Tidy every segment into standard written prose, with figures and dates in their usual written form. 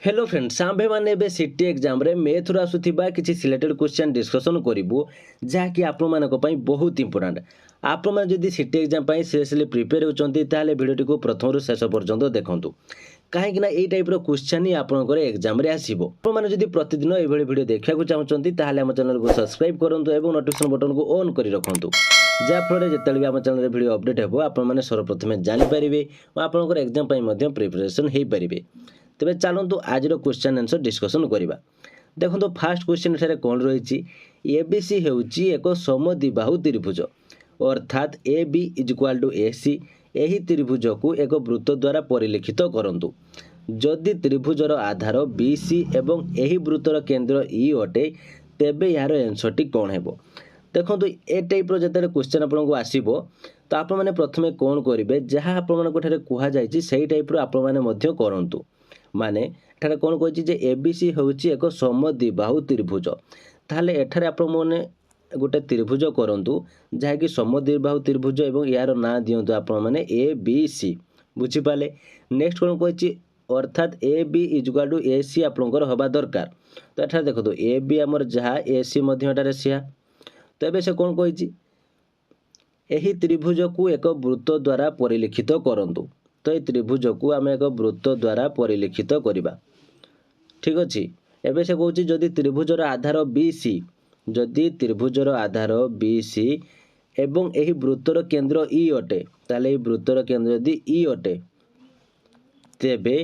Hello friends आम्भे मैंने एबे सीटी एग्जाम रे मैथ रु आसुथिबा किछि सिलेक्टेड क्वेश्चन डिस्कशन करिवु जहाँकि आपण मानक पई बहुत इंपोर्टेंट। आपण माने जदि सीटी एग्जाम पई सीरियसली प्रिपेयर होचंती ताले वीडियो को प्रथम रु शेष पर्यंत देखंतु कहीं ना टाइप क्वेश्चन ही आपंकर एग्जाम रे आसीबो। आपण माने जदि प्रतिदिन एभଳି वीडियो देखा चाहूँगी ताले आम चैनल को सब्सक्राइब करंतु एवं नोटिफिकेशन बटन को ऑन करी रखंतु जाफल जिते भी आम चैनल वीडियो अपडेट हो आपने सर्वप्रथमे जानीपारे और आपंकर एग्जाम पई मध्य प्रिपरेशन हो पारे। तेरे चलतु आज क्वेश्चन आंसर डिस्कसन करवा। देखो फास्ट क्वेश्चन एठारे कौन रही एबीसी होउची एक समद्विबाहु त्रिभुज अर्थात A B is equal to A C. यही त्रिभुज को एक वृत्त द्वारा परिलिखित करंतु। जदि त्रिभुजर आधार बी सी एवं यही वृत्तर केंद्र ई अटे तेबे यार आंसर टी कौन हेबो। देखो ए टाइप जो क्वेश्चन आपको आसो तो आप प्रथमे कौन करेंगे जहाँ आपको कह जाए टाइप आपने करूँ माने एठारे कौन कही एबीसी होउची एक समद्विबाहु त्रिभुज ताहले एठारे आपण माने गोटे त्रिभुज करंतु जहाँकि समद्विबाहु त्रिभुज एवं यार ना दियंतु आपण माने ए बी सी बुझी पाले। नेक्स्ट कौन कही अर्थात A B is equal to A C आपंकर हवा दरकार। तो एठारे देखो ए बी आमर जहाँ ए सी मध्य सिया तो एबे से कौन कही एही त्रिभुज को एक वृत्त द्वारा परिलिखित करंतु। तो ये त्रिभुज को आम एक वृत्त द्वारा परिलिखित करवा ठीक अच्छे। एबे से कहूँ जदि त्रिभुजर आधार बी सी जदि त्रिभुजर आधार बी सी एवं यही वृत्तर केंद्र ई अटे ताले वृत्तर केंद्र यदि ई अटे तेबे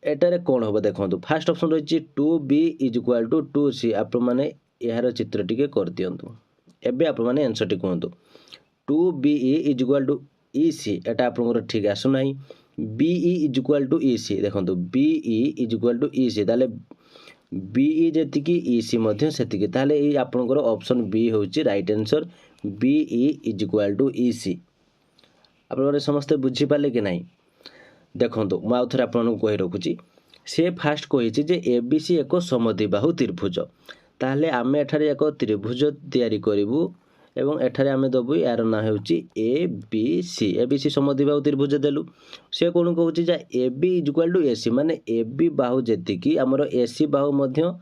एटारे कौन हम देखो फास्ट ऑप्शन रही two B is equal to two C. आप मैंने यार चित्र टी कर दिंतु एबे आप मैंने आंसर टी कहतु two B is equal to E C एटा आपंकर ठीक आसुना B E is equal to E C. देखो B E is equal to E C ताले बीई जी ई सी से ताले आपंकर ऑप्शन बी होची right answer B E is equal to E C. आप समस्ते बुझीपारे कि नहीं देखो मुझे आउ थे आपको कही रखुची सी फास्ट कही एबीसी एक समद्विबाहु त्रिभुज ताहले आमे एठारे एक त्रिभुज तैयारी करिवु एवं एठारे आमे दबु यार ना होची A B C. A B C समद्विबाहु त्रिभुज देलु से कौन कहूँ A B is equal to A C माने ए बी बाहु जेतिकी आमर ए सी बाहु मध्य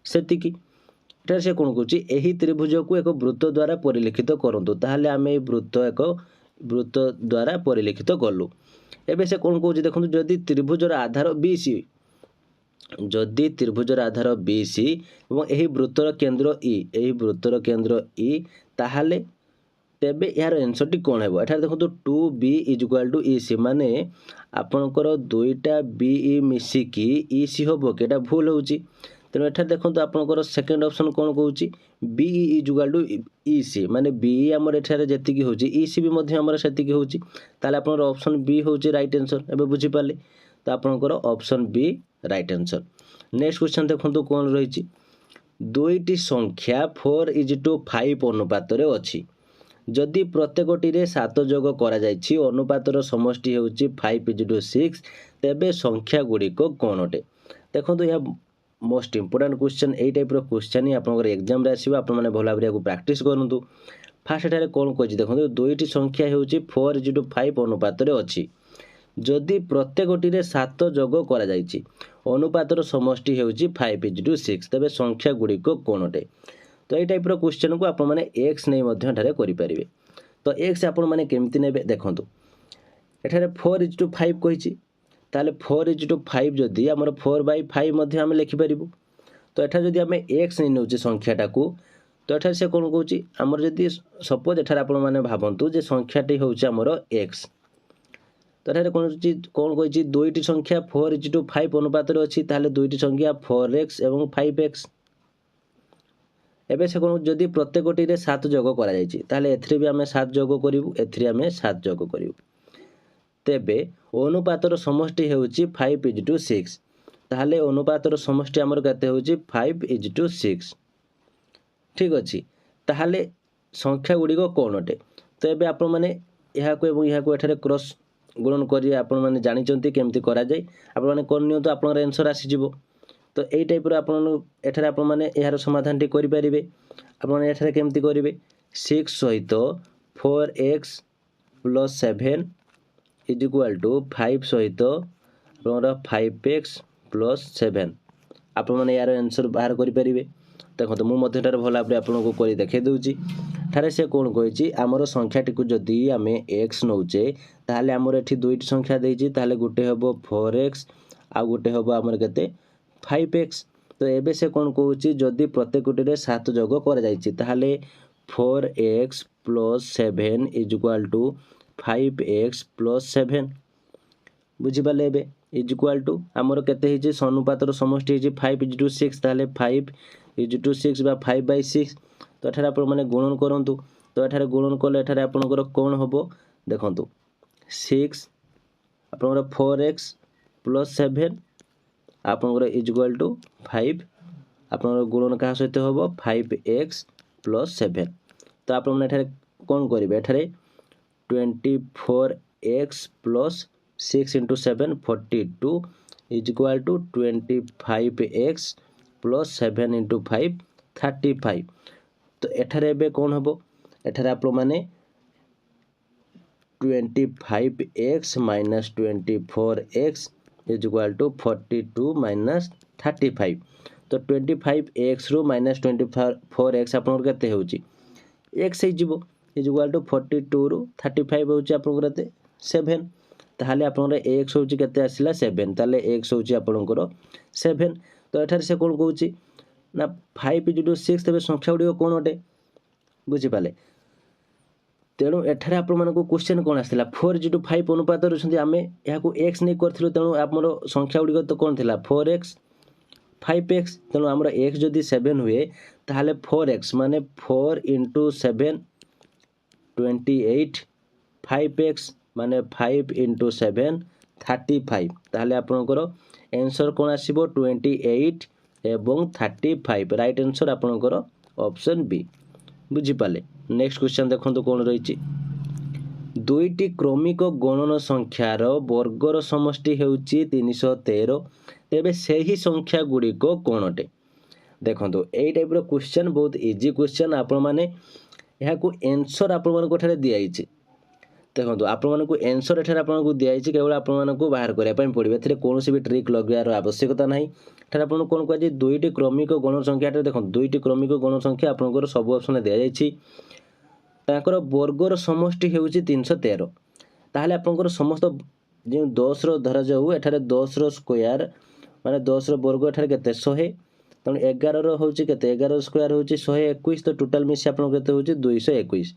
सेतिकी। एठारे से कौन कहूँ एही त्रिभुज को एक वृत्त द्वारा परिलिखित करंतु ताहले आमे वृत्त एक वृत्त द्वारा परिलिखित कलु। एबे से कौन कहूँ देखो जदि त्रिभुजर आधार बी सी जदि त्रिभुजर आधार बी सी एवं यही वृत्तर केंद्र ई यही वृत्तर केंद्र ई ताहले तेबे यार आंसर टी कौन हेबो। एठारे देखो two B is equal to E C माने आपनकर दुईटा बी ई मिसिकी ई सी होबो केटा भूल होउची। तेणु एठारे देखो आपनकर सेकंड ऑप्शन कौन कहूची B is equal to E C माने बी आमर एठारे जेतिकी होउची ई सी भी मध्य आमर सेतिकी होउची ताले आपनकर ऑप्शन बी होउची राइट आंसर। एबे बुझी पाले तो आपनकर option B right answer. Next question देखो कौन रही दुईटी संख्या 4 इज टू 5 अनुपात अच्छी जदि प्रत्येकटी 7 जोग करा जायछि अनुपातर समष्टि होउछि 5 इज टू 6 तेबे संख्या गुड़िक कौन अटे। देखो यह मोस्ट इंपोर्टेंट क्वेश्चन यही टाइप क्वेश्चन ही आपंकर एग्जाम रे आसीबो आपण माने भला भाबरे प्रैक्टिस करंतु। फास्ट एठारे कौन कहि देखो दुईटी संख्या होउछि 4 इज टू 5 अनुपात अच्छी जदि प्रत्येकटी 7 जोग करा जायछि अनुपातर समष्टि होउछि 5 इज टू 6 तेबे संख्या गुड़िक कौन अटे। तो यही टाइप क्वेश्चन को आपण माने एक्स नहीं मध्य ठारे करि परिबे। तो एक्स आपण माने केमति नेबे देखंतु एठारे 4 इज टू 5 कहिछि ताले 4 इज टू 5 जदि हमर 4/5 मध्य हम लिखि परिबु। तो एठा जदि हम एक्स नहीं नउछि संख्याटा को तो एठा से कोन कहउछि हमर जदि सपोज एठारे आपण माने भाबंतु जे संख्याटी होउछि हमर एक्स तो एठारे कौन कही दुईटी संख्या 4 इज टू 5 अनुपात अच्छी ताहले दुईटी संख्या 4x एवं 5x। एबे से कौन जदि प्रत्येकटी 7 जोग करा जायछि ताहले एथरे भी आमे 7 जोग करिवु एथरे आमे 7 जोग करिवु तेबे अनुपातर समष्टि हेउछि 5 इज टू 6 ताहले अनुपातर समष्टि हमर कते हेउछि 5 इज टू 6 ठीक अछि। ताहले संख्या गुडी को कोन अटे तो एबे आपण माने यहा को एवं यहा को एठारे क्रॉस गुणन करी आपण माने जानि चंती केमती करा जाय आपण माने कोन नियो तो आपनर आंसर आसी जिवो। तो एई टाइप रो आपण एठारे आपण माने यार समाधान टी करि परिबे। आपण माने एठारे केमती करिवे 6 सहित 4x + 7 इज इक्वल टू 5 सहित आपनर 5x प्लस 7 आपने यार आंसर बाहर करेंगे। देखो मुझे भल भाव आपको कर देखे दूसरी ठारे से कौन कही आमर संख्याटी को जदि आम एक्स नौचे ताहले आमर एठी दुईटी संख्या देइछि ताहले गुटे हेबो 4x आ गुटे हेबो आमर केते 5x। तो एबे से कौन कहूछि जदि प्रत्येक गुटे 7 जोग कर जाइछि ताहले 4x plus 7 is equal to 5x plus 7 बुझिपारे एबे इज इक्वल टू आमर केते हिछि अनुपातर समष्टि हिछि 5:6 ताहले 5:6 बा 5/6 तो एठारे आपण माने गुणन करंतु तो एठारे गुणन कले एठारे आपनकर कोन हबो देखंतु 6 आपनकर 4x प्लस 7 आपनकर इज इक्वल टू 5 आपनकर गुणन का सहित हबो 5x प्लस 7 तो आपण माने एठारे कोन करिवे एठारे 24x plus 6 into 7 42 is equal to 25x plus 7 into 5 35 तो एठारे एबे कौन हबो एठारे आप माने 25x minus 24x is equal to 42 minus 35 तो 25x रू minus 24x आपनकर केते होउची x हे जिवो is equal to 42 रू 35 होउची आपनकर केते 7 ताहले आपनकर x होउची केते आसिला 7 ताहले x होउची आपनकर 7 तो एठारे से कोन कहउची ना 5:6 तबे संख्या गुडी कोन अटे बुझी पाले तेणु एठारे आपण मानको क्वेश्चन कोन आसिला 4:5 अनुपात रछंती आमे याकू x नै करथिलो तेणु हमर संख्या गुडी तो कोन थिला 4x 5x तेणु हमर x जदी 7 हुए ताहले 4x माने 4 into 7 28 5x माने 5 into 7 35 ताहले आपनकर आंसर कोन आसीबो 28 एवं 35 राइट आंसर आपनकर ऑप्शन बी बुझी पाले। नेक्स्ट क्वेश्चन देखंतु कोन रहिछि दुईटी क्रमिक गणन संख्यार वर्गर समष्टि हेउछि 313 तेबे सेही संख्या गुडी को कोन अटे देखंतु एई टाइप रो क्वेश्चन बहुत इजी क्वेश्चन आपण माने याकू आंसर आपण मानको ठरे दियाइछि देखो आपको आंसर एठार आपको दिखाई केवल आपको बाहर करने पड़े ए कौन भी ट्रिक लगार आवश्यकता ना एठार आपको कौन कह दुईटी क्रमिक गण संख्या देखो दुईटी क्रमिक गण संख्या आपंकर सब ऑप्शन दि जाकर वर्गर समष्टि हूँ 313 ताहले आपंकर समस्त जो 10 धरा जाऊ एठार 10 स्क्वायर माने 10 वर्ग एठार केते 100 तेणु 11 हूँ के 11 स्क्वायर हूँ 121 तो टोटाल मिसी आप 221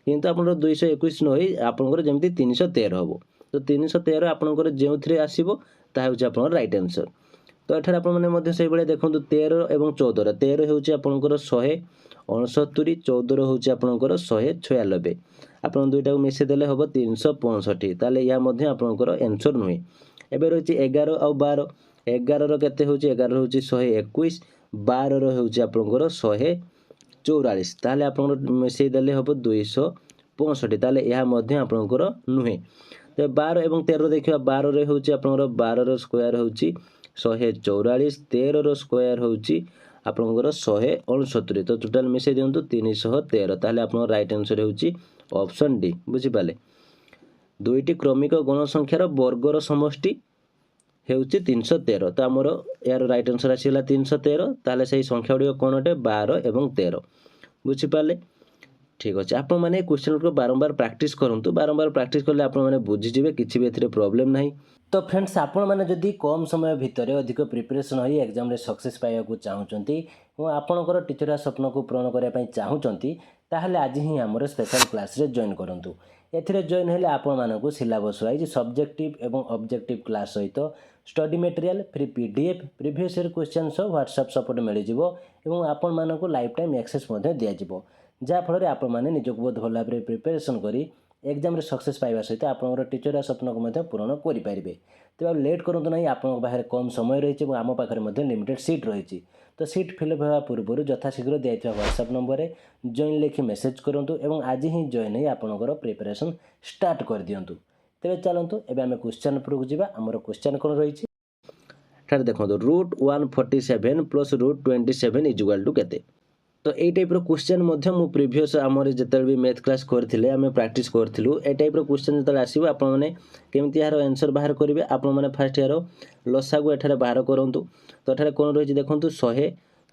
किंतु आप 221 नई आपंकर जमी 313 हम तो 313 आपंकर जो थे आसो ताकि आप राइट आंसर तो एठार आपने से भाई देखो 13 और 14 13 हूँ आपंकर 169 14 हूँ आपंकर 196 आप दुईटा मिसेदेले हम 365 ताले या आपंकर आंसर नुहे एबे रही 11 और 12 11 केते हूँ 11 हूँ 121 12 हूँ आपंकर 144 ताले आप मिसेदेले हम 265 ताले यह आपंकर नुहे तो 12 और 13 देखा 12 रे हूँ आपंकर 12 स्क्वायर हूँ 144 13 स्क्वायर हूँ आपंकर 169 तो टोटाल मिसे दिंतु 313 ताले आप राइट आंसर हूँ ऑप्शन डी बुझीपारे दुईटी क्रमिक गण संख्यार वर्गर समष्टि हूँ 313 तो आमर यार राइट आंसर आसीगला 313 ताले से संख्या गुड़िक कौन अटे 12 और 13 बुझीपारे ठीक अच्छे आप क्वेश्चन को बारंबार प्रैक्टिस करूँ बारंबार प्रैक्टिस कले आप बुझीजे किसी भी ए प्रॉब्लम ना तो फ्रेंड्स आपण मैंने जदि कम समय भितर अधिक प्रिपरेशन हो एग्जाम सक्सेस पाइबा चाहूँगी और आपणकर टीचर स्वप्न को पूरण करने चाहूँगी ताहले आज ही आमर स्पेशल क्लास रे जॉइन करूँ एथिरे जॉइन हेले आपण मानकु सिलेबस वाइज सब्जेक्टिव एवं ऑब्जेक्टिव क्लास सहित study material free PDF previous year question WhatsApp support मिल जाव आपण मानकु लाइफ टाइम एक्सेस दिज्व जहाँफल आपण मैंने निजक बहुत भल भाव में प्रिपेरेसन करी एग्जाम रे सक्सेस पाइबा सहित आपंकर टीचर स्वप्न को पूरण करेंगे तो लेट करूँ ना आपन पाखे कम समय रही है आम पाखे लिमिटेड सीट रही तो सीट फिलअप होगा पूर्व यथाशीघ्र दिया व्हाट्सएप नंबर जॉइन लिखि मेसेज करूँ और आज ही जॉइन ही आपंकर प्रिपेरेसन स्टार्ट कर दिंतु तेरे चलतु एवं आम क्वेश्चन उपरक जावा आमर क्वेश्चन कौन रही देखो √147 + √27 इज इक्वल टू केते तो यही टाइप क्वेश्चन मु प्रीवियस आमर जिते भी मैथ क्लास करते आम प्राक्ट करूँ ए टाइप क्वेश्चन जो आसो आपने केमी यार आंसर बाहर करेंगे आपने फास्ट यार लसा को एठारे बाहर करूँ तो एठारे कौन रही देखो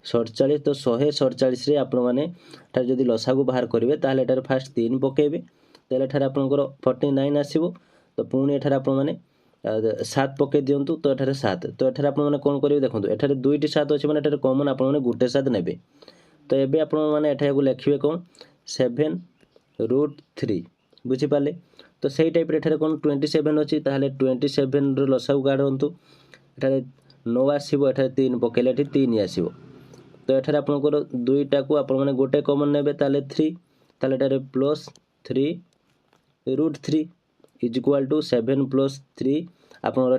147 तो 147 आपने जब लसा को बाहर करेंगे ताहले एठारे फास्ट 3 पकेबे तेल एठारे आपंकर 49 आसो तो पुणी एठारे आपने 7 पकई दिंतु तो एठारे 7 तो एठारे आपने कौन करेंगे देखो एठारे 2टी 7 अच्छे मैंने कमन आपने गोटे 7 ने तो ये आपने एठारे लिखे कौन 7√3 बुझीपारे तो सही टाइप एठारे कौन 27 अच्छी ताहले 27 लसा को काढ़ु एठारे 9 आसो एठारे 3 पकेले 3 आसो तो एठारे आपंकर 2टा को आपने गोटे कमन ने 3 ताहले एठारे +3√3 इज इक्वाल टू 7 + 3 आपंकर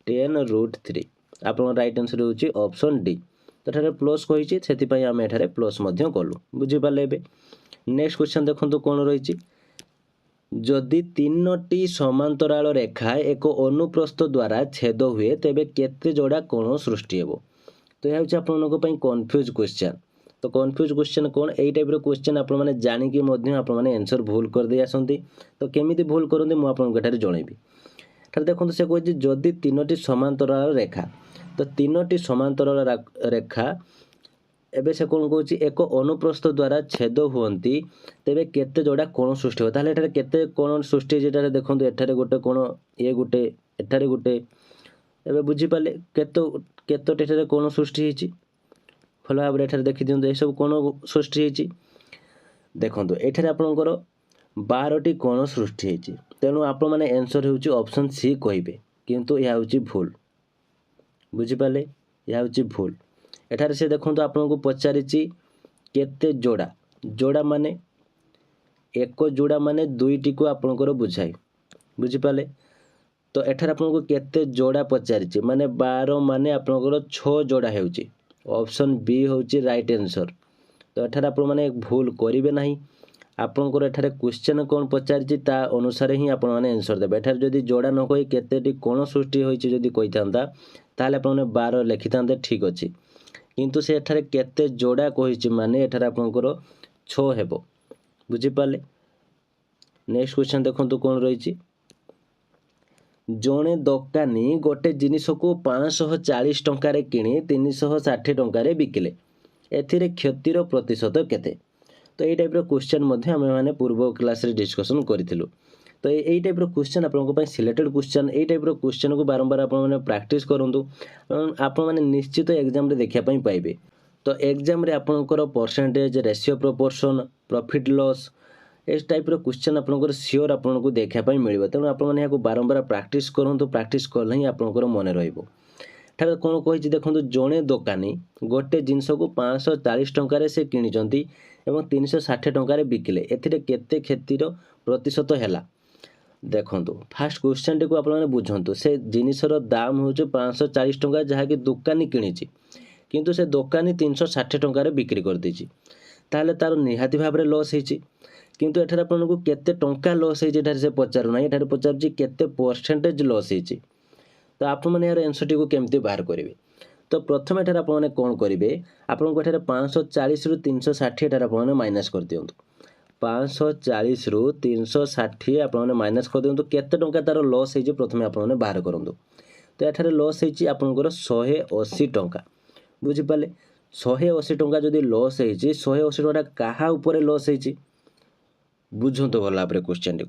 10√3 आप राइट आंसर होची ऑप्शन डी तो एठारे प्लस कही से आम एठारे प्लस कलु बुझीपारे। नेक्स्ट क्वेश्चन देखो कौन रही जदि 3टी समांतराल रेखा एक अनुप्रस्थ द्वारा छेद हुए तेबे केते जोड़ा कोण सृष्टि हेबो तो यह हूँ आपन कन्फ्यूज क्वेश्चन तो कन्फ्यूज क्वेश्चन कौन यही टाइप क्वेश्चन आपने जानिकी आपने आंसर भूल कर दे आसती तो केमी भूल करते मुझे जनइबी देखो से कहे जदि 3टी समांतराल रेखा तो 3टी समांतराल रेखा एबे से कौन कहूँ एक अनुप्रस्थ द्वारा छेद हुंती तेबे केते जोड़ा कोण सृष्टि हो ताहले एठारे केते कोण सृष्टि जेटारे देखो एठारे गोटे कोण ये गोटे एठारे गोटे एबे बुझी पाले केतोटी एठारे कोण सृष्टि होती भल भाव एठारे देखि दियंतु ए सब कोण सृष्टि होती देखो एठारे आपनकर 12टी कोण सृष्टि होती तेणु आपण माने आंसर होउची ऑप्शन सी कहिबे किंतु यह होउची भूल बुझीपारे यह होउची भूल एठारे से देखो आपको पचारिची केते जोड़ा जोड़ा माने एक जोड़ा माने 2टी को आपनकर बुझाई बुझीपारे तो एठारे आपको केते जोड़ा पचारिची माने 12 माने आपनकर 6 जोड़ा होउची ऑप्शन बी होउची राइट आंसर तो एठारे आपण माने भूल करिवे नाही आपनकर एठारे क्वेश्चन कौन पचारिची ता अनुसार ही आपण माने आंसर देबे एठारे जदी जोड़ा न कहि केतेटी कोण सृष्टि होईची जदी कहिथांता ताले आपण 12 लिखिथांते ठीक अछि किंतु से एठारे केते जोड़ा कहिची माने एठारे आपनकर 6 हेबो बुझीपाले। नेक्स्ट क्वेश्चन देखंतु कोन रहिची जणे दोकानी गोटे जिनिस को 540 टंका किणी 360 टंका बिकिले एथिरे क्षतिर प्रतिशत केते तो यही टाइप क्वेश्चन आम मैंने पूर्व क्लास रे डिस्कसन करूँ तो यही टाइप क्वेश्चन आपंप सिलेक्टेड क्वेश्चन यही टाइप क्वेश्चन को बारंबार आपने प्राक्टिस करूँ आपने निश्चित एग्जाम रे देखा पाइबे तो एग्जाम रे आपनकर percentage ratio proportion profit loss इस टाइप क्वेश्चन आपनकर सियोर आपको देखापी मिल तेणु आपने बारंबार प्राक्टिस करूँ प्राक्टिस कले ही आपंकर मन रहिबो ठारे कौन कही देखो जड़े दोकानी गोटे जिनस को 540 टंकार से किणिचंती एवं 360 टंकार बिकिले एथिरे केते क्षतिर प्रतिशत हैला देखो फास्ट क्वेश्चन टी को आपने बुझंतु से जिनिसर दाम हूँ 540 टंका जहाँकि दोकानी किणिची किंतु से दोकानी 360 टंकार बिक्री कर देछि ताहले तार निहाती भाव में लॉस होइछि किंतु एठारे आपनको केते टंका लॉस होइछि एठारे से पचारु नाही एठारे पचारुछि केते परसेंटेज लॉस होइछि तो आप मैंने यार आंसर टी को केमती बाहर करेंगे तो प्रथम एठारे आपने कौन करेंगे आपको एठारे 540 रु 360 एठारे आपने माइनस कर दियंतु 540 रु 360 आपने माइनस कर दियंतु केते टंका तार लॉस होइछि प्रथम आपने बाहर करंतु तो एठारे लॉस होइछि आपनकर 180 टंका बुझी पाले 180 टंका जदि लॉस होइछि 180 टंका काहा ऊपर लॉस होइछि बुझंतु भला आपरे क्वेश्चन टी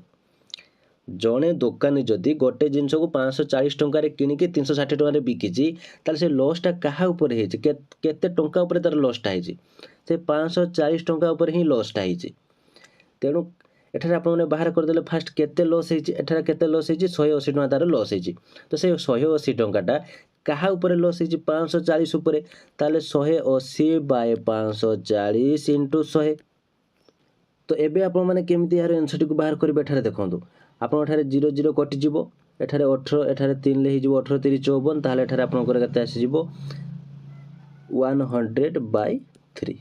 जड़े दोकानी जदि गोटे जिनस को 540 टंकार किणिकी 360 टंकार बिकिची ताले से लॉसटा कहा ऊपर हेछि केते टंका ऊपर तार लॉसटा हेछि से 540 टंका ऊपर ही लॉसटा हेछि तेणु एठारे आपने बाहर करदेले फास्ट केते लॉस हेछि एठारे केते लॉस हेछि 180 टंका तार लॉस हेछि तो से 180 टंकाटा कहा ऊपर लॉस हेछि 540 ऊपर ताले 180 बाय 540 इंटू 100 तो एबे आपण माने केमिति यार आंसर टी को बाहर करिबे एठारे देखंतु आपण एठारे 0 0 कटि जिवो एठारे 18 एठारे 3 ले हिजिवो 18 3 54 ताले एठारे आपनकर केते आसी जिवो 100/3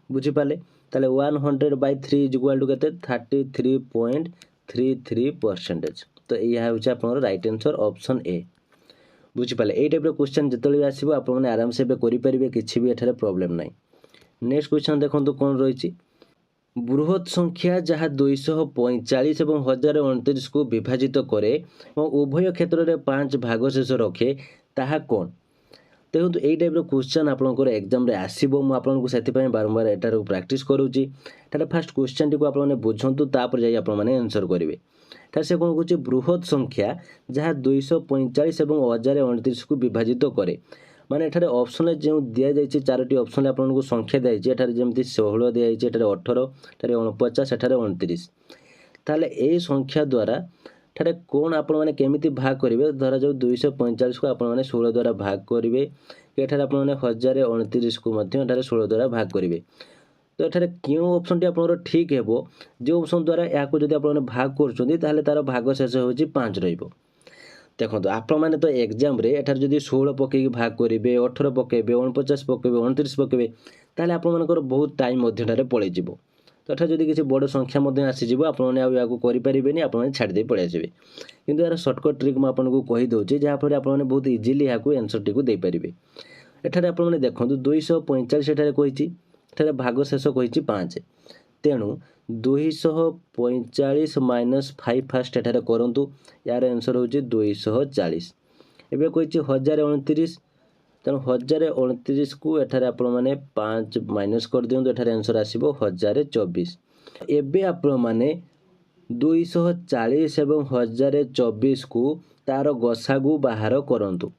बुझी पाले ताले 100/3 इज इक्वल टू केते 33.33% तो यह होउछ आपनकर राइट आंसर ऑप्शन ए बुझी पाले ए टाइप रो क्वेश्चन जतले आसीबो आपण माने आराम से बे करि परिबे किछि भी एठारे प्रॉब्लम नै नेक्स्ट क्वेश्चन देखो कौन रही बृहत संख्या जहाँ 245 और 1029 को विभाजित करे और उभय क्षेत्र में 5 भाग शेष रखे ताहा कौन देखो यही टाइप क्वेश्चन आपंकर एग्जाम आसो मुझे बारंबार एटार प्रैक्टिस करुँची फास्ट क्वेश्चन टी आपने बुझंतु तापर जाई आपने आंसर करेंगे से कौन कहे बृहत संख्या जहाँ 245 और 1029 को विभाजित करे माने एठारे ऑप्शन जो दिया जाइए चारोटी ऑप्शन आपको संख्या दी जाइए जमी 16 दिखाई 18 एठारे 49 एठारे 29 ताले ए संख्या द्वारा एठारे कौन आपण मैंने केमिति भाग करेंगे धरा जाऊ 245 को आपण मैंने 16 द्वारा भाग करेंगे एठारे आपण मैंने 1029 को मध्य एठारे 16 द्वारा भाग करेंगे तो एठारे क्यों ऑप्शन टी आपनकर ठीक हेबो जो ऑप्शन द्वारा या जदि आपण भाग करछोंती ताले तार भाग शेष होची 5 रहिबो देखो आपण मैंने तो एग्जाम रे एठार जदि 16 पकई भाग करेंगे 18 पकईबे 49 पकईबे 29 पकईबे ताले आपण मानकर बहुत टाइम मध्यटारे पळै जिवो तो एठार जदि किसी बड़ संख्या मध्य आसीजिवो आपण माने आउ याकू करि परिबेनी आपण माने छाडी दे पळै आसीबे किंतु यार शॉर्टकट ट्रिक म आपनको कहि दउची जहा पर आपण माने बहुत इजीली याकू आंसर टी को दे परिबे एठारे आपण माने देखंतु 245 एठारे कहिची एठारे भाग शेष कहिची 5 तेणु 245 माइनस 5 फास्ट एठारे करंतु यार आंसर होची 240 एबे कहिची 1029 तेणु 1029 को एठारे आपण माने 5 माइनस कर दियंतु एठारे आंसर आसीबो 1024 एबे आपण माने 240 एवं 1024 को तार गसागु बाहर करंतु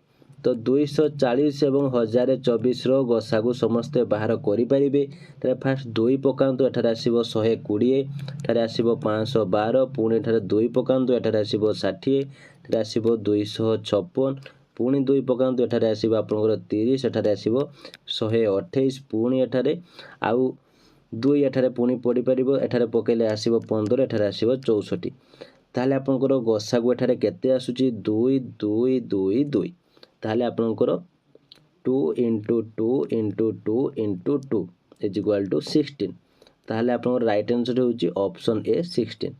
तो 240 एवं 1024 रो गसागु समस्ते बाहर करि परिबे तारे फास्ट 2 पकांतु एठारे आसीबो 120 एठारे आसीबो 512 पुणी एठारे 2 पकांतु एठारे आसीबो 60 एठारे आसीबो 256 पुणी 2 पकांतु एठारे आसीबो आपनकर 30 एठारे आसीबो 128 पुणी एठारे आउ 2 एठारे पुणी पड़ी परिबो एठारे पकेले आसीबो 15 एठारे आसीबो 64 ताले आपनकर गसागु एठारे केते आसुची 2 2 2 2 ताले आपनकर 2 × 2 × 2 × 2 इज इक्वल टू 16 ताले आपनकर राइट आंसर होची ऑप्शन ए 16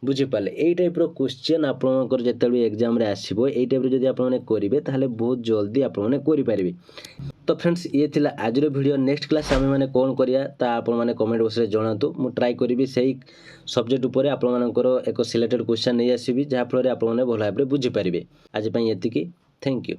बुझी पाले एई टाइप रो क्वेश्चन आपनकर जेते भी एग्जाम रे आसीबो एई टाइप रो जदी आपन माने करिवे ताले बहुत जल्दी आपन माने करि पारिबे तो फ्रेंड्स ये थिला आज रो वीडियो नेक्स्ट क्लास आमे माने कोन करिया ता आपन माने कमेंट बॉक्स रे जणातु मु ट्राई करिबी सेही सब्जेक्ट ऊपर आपन मानकर एक सिलेक्टेड क्वेश्चन नै आसीबी जहा फल रे आपन माने भल भाबरे बुझी पारिबे आज पई एतिकी थैंक यू।